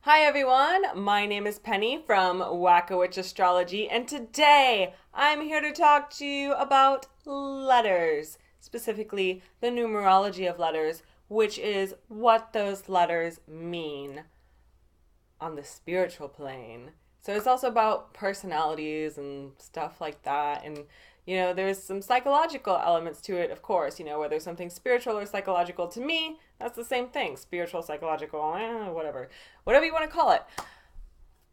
Hi everyone, my name is Penny from Witch Astrology, and today I'm here to talk to you about letters, specifically the numerology of letters, which is what those letters mean on the spiritual plane. So it's also about personalities and stuff like that. And, there's some psychological elements to it, of course. Whether something's spiritual or psychological, to me, that's the same thing. Spiritual, psychological, whatever. Whatever you want to call it.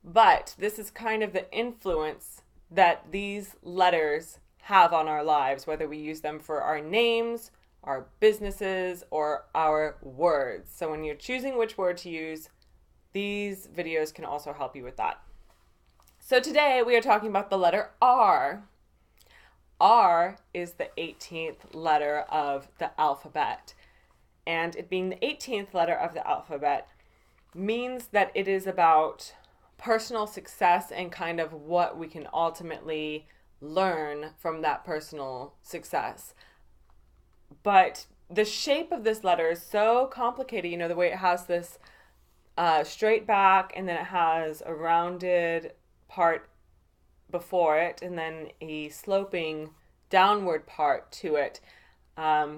But this is kind of the influence that these letters have on our lives, whether we use them for our names, our businesses, or our words. So when you're choosing which word to use, these videos can also help you with that. So today we are talking about the letter R. R is the 18th letter of the alphabet. And it being the 18th letter of the alphabet means that it is about personal success and kind of what we can ultimately learn from that personal success. But the shape of this letter is so complicated, the way it has this straight back, and then it has a rounded part before it, and then a sloping downward part to it.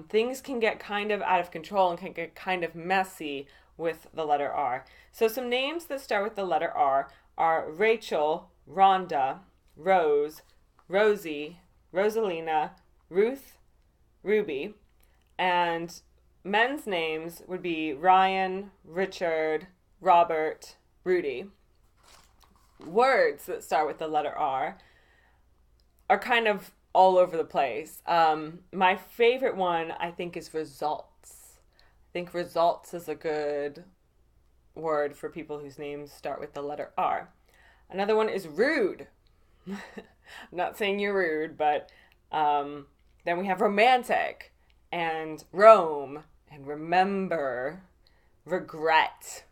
Things can get kind of out of control and can get kind of messy with the letter R. So some names that start with the letter R are Rachel, Rhonda, Rose, Rosie, Rosalina, Ruth, Ruby, and men's names would be Ryan, Richard, Robert, Rudy. Words that start with the letter R are kind of all over the place. My favorite one, I think, is results. I think results is a good word for people whose names start with the letter R. Another one is rude. I'm not saying you're rude, but then we have romantic and Rome and remember, regret.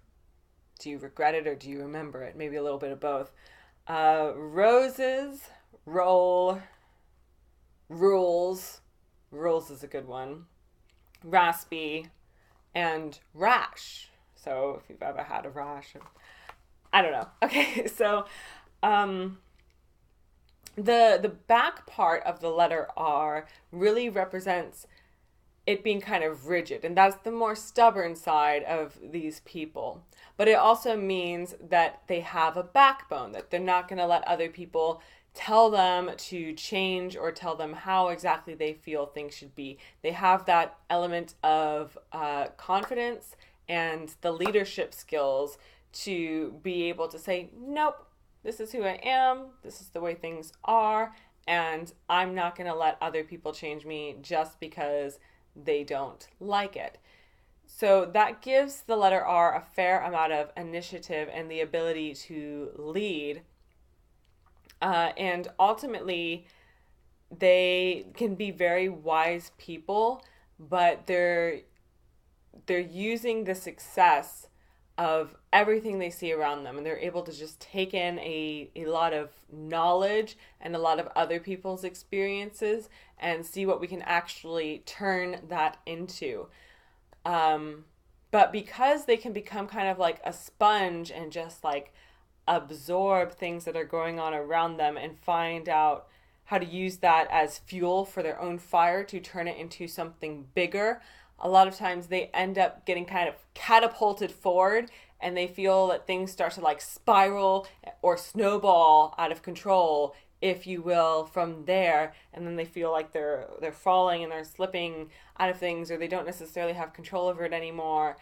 Do you regret it or do you remember it? Maybe a little bit of both. Roses, roll, rules. Rules is a good one. Raspy and rash. So if you've ever had a rash, I don't know. Okay, so the back part of the letter R really represents it being kind of rigid, and that's the more stubborn side of these people. But it also means that they have a backbone, that they're not going to let other people tell them to change or tell them how exactly they feel things should be. They have that element of confidence and the leadership skills to be able to say, nope, this is who I am, this is the way things are, and I'm not going to let other people change me just because they don't like it. So that gives the letter R a fair amount of initiative and the ability to lead. And ultimately, they can be very wise people, but they're using the success of everything they see around them, and they're able to just take in a lot of knowledge and a lot of other people's experiences and see what we can actually turn that into. But because they can become kind of like a sponge and just like absorb things that are going on around them and find out how to use that as fuel for their own fire to turn it into something bigger, a lot of times they end up getting kind of catapulted forward, and they feel that things start to like spiral or snowball out of control, if you will, from there. And then they feel like they're falling and they're slipping out of things, or they don't necessarily have control over it anymore.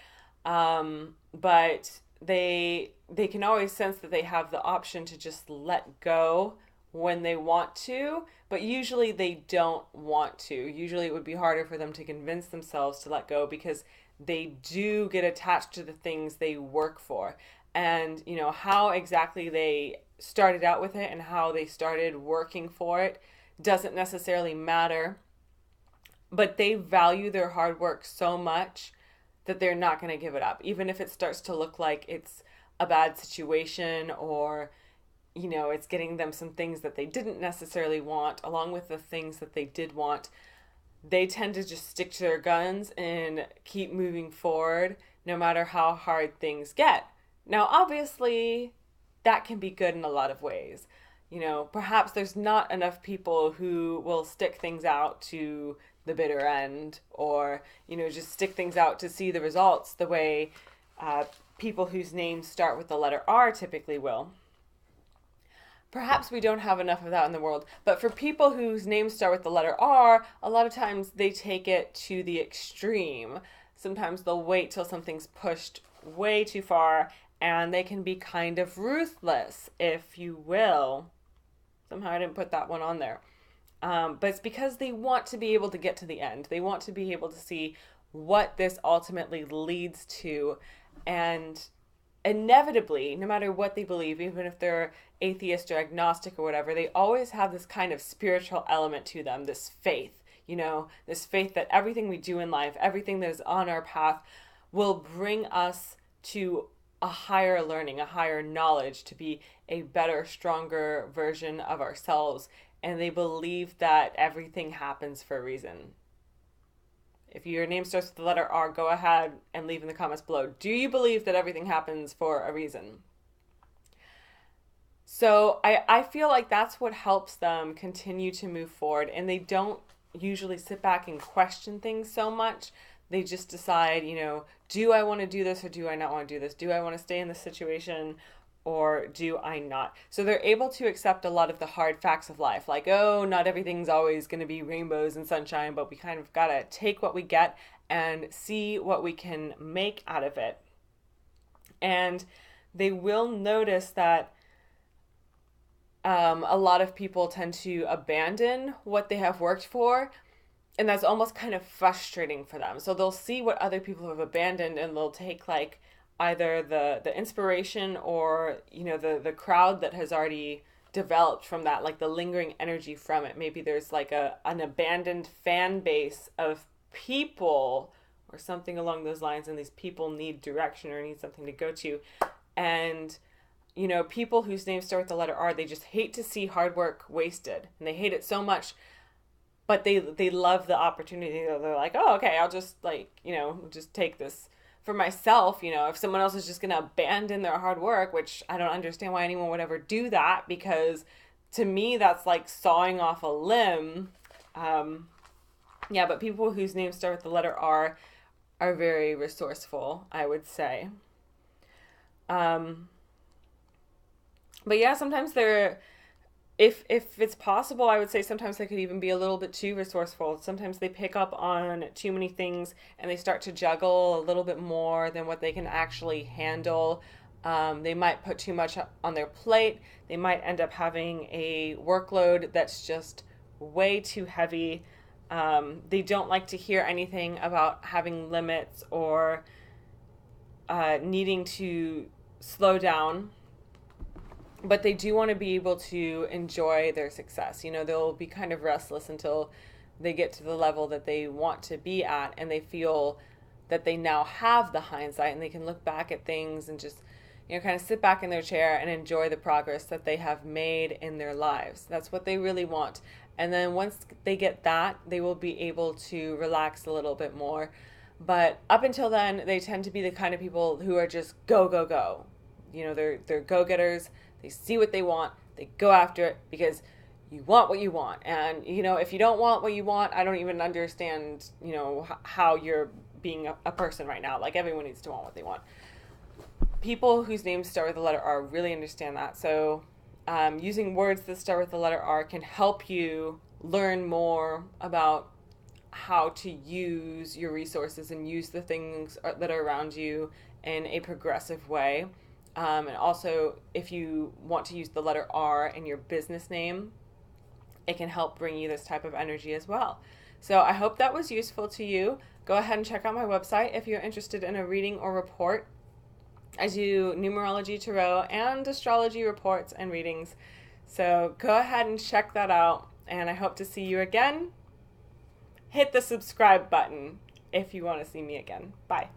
But they can always sense that they have the option to just let go when they want to, but usually they don't want to. Usually it would be harder for them to convince themselves to let go because they do get attached to the things they work for. And, how exactly they started out with it and how they started working for it doesn't necessarily matter, but they value their hard work so much that they're not going to give it up, even if it starts to look like it's a bad situation, or it's getting them some things that they didn't necessarily want, along with the things that they did want. They tend to just stick to their guns and keep moving forward no matter how hard things get. Now, obviously, that can be good in a lot of ways. Perhaps there's not enough people who will stick things out to the bitter end, or, just stick things out to see the results the way people whose names start with the letter R typically will. Perhaps we don't have enough of that in the world, but for people whose names start with the letter R, a lot of times they take it to the extreme. Sometimes they'll wait till something's pushed way too far, and they can be kind of ruthless, if you will. Somehow I didn't put that one on there. But it's because they want to be able to get to the end. They want to be able to see what this ultimately leads to. And inevitably, no matter what they believe, even if they're atheist or agnostic or whatever, they always have this kind of spiritual element to them, this faith, this faith that everything we do in life, everything that is on our path will bring us to a higher learning, a higher knowledge, to be a better, stronger version of ourselves. And they believe that everything happens for a reason. If your name starts with the letter R, go ahead and leave in the comments below. Do you believe that everything happens for a reason? So I feel like that's what helps them continue to move forward. And they don't usually sit back and question things so much. They just decide, do I want to do this or do I not want to do this? Do I want to stay in this situation or do I not? So they're able to accept a lot of the hard facts of life, like, oh, not everything's always going to be rainbows and sunshine, but we kind of got to take what we get and see what we can make out of it. And they will notice that a lot of people tend to abandon what they have worked for, and that's almost kind of frustrating for them. So they'll see what other people have abandoned, and they'll take like either the inspiration or the crowd that has already developed from that, like the lingering energy from it. Maybe there's like an abandoned fan base of people or something along those lines, and these people need direction or need something to go to. And people whose names start with the letter R, they just hate to see hard work wasted, and they hate it so much. But they love the opportunity. They're like, oh, okay, I'll just just take this for myself. If someone else is just going to abandon their hard work, which I don't understand why anyone would ever do that, because to me, that's like sawing off a limb. But people whose names start with the letter R are very resourceful, I would say. But yeah, sometimes they're, if it's possible, I would say sometimes they could even be a little bit too resourceful. Sometimes they pick up on too many things and they start to juggle a little bit more than what they can actually handle. They might put too much on their plate. They might end up having a workload that's just way too heavy. They don't like to hear anything about having limits or needing to slow down. But they do want to be able to enjoy their success. They'll be kind of restless until they get to the level that they want to be at, and they feel that they now have the hindsight and they can look back at things and just, kind of sit back in their chair and enjoy the progress that they have made in their lives. That's what they really want. And then once they get that, they will be able to relax a little bit more. But up until then, they tend to be the kind of people who are just go, go, go. They're go-getters. They see what they want. They go after it because you want what you want. And, if you don't want what you want, I don't even understand, how you're being a person right now. Like, everyone needs to want what they want. People whose names start with the letter R really understand that. So using words that start with the letter R can help you learn more about how to use your resources and use the things that are around you in a progressive way. And also, if you want to use the letter R in your business name, it can help bring you this type of energy as well. So I hope that was useful to you. Go ahead and check out my website if you're interested in a reading or report. I do numerology, tarot, and astrology reports and readings. So go ahead and check that out, and I hope to see you again. Hit the subscribe button if you want to see me again. Bye.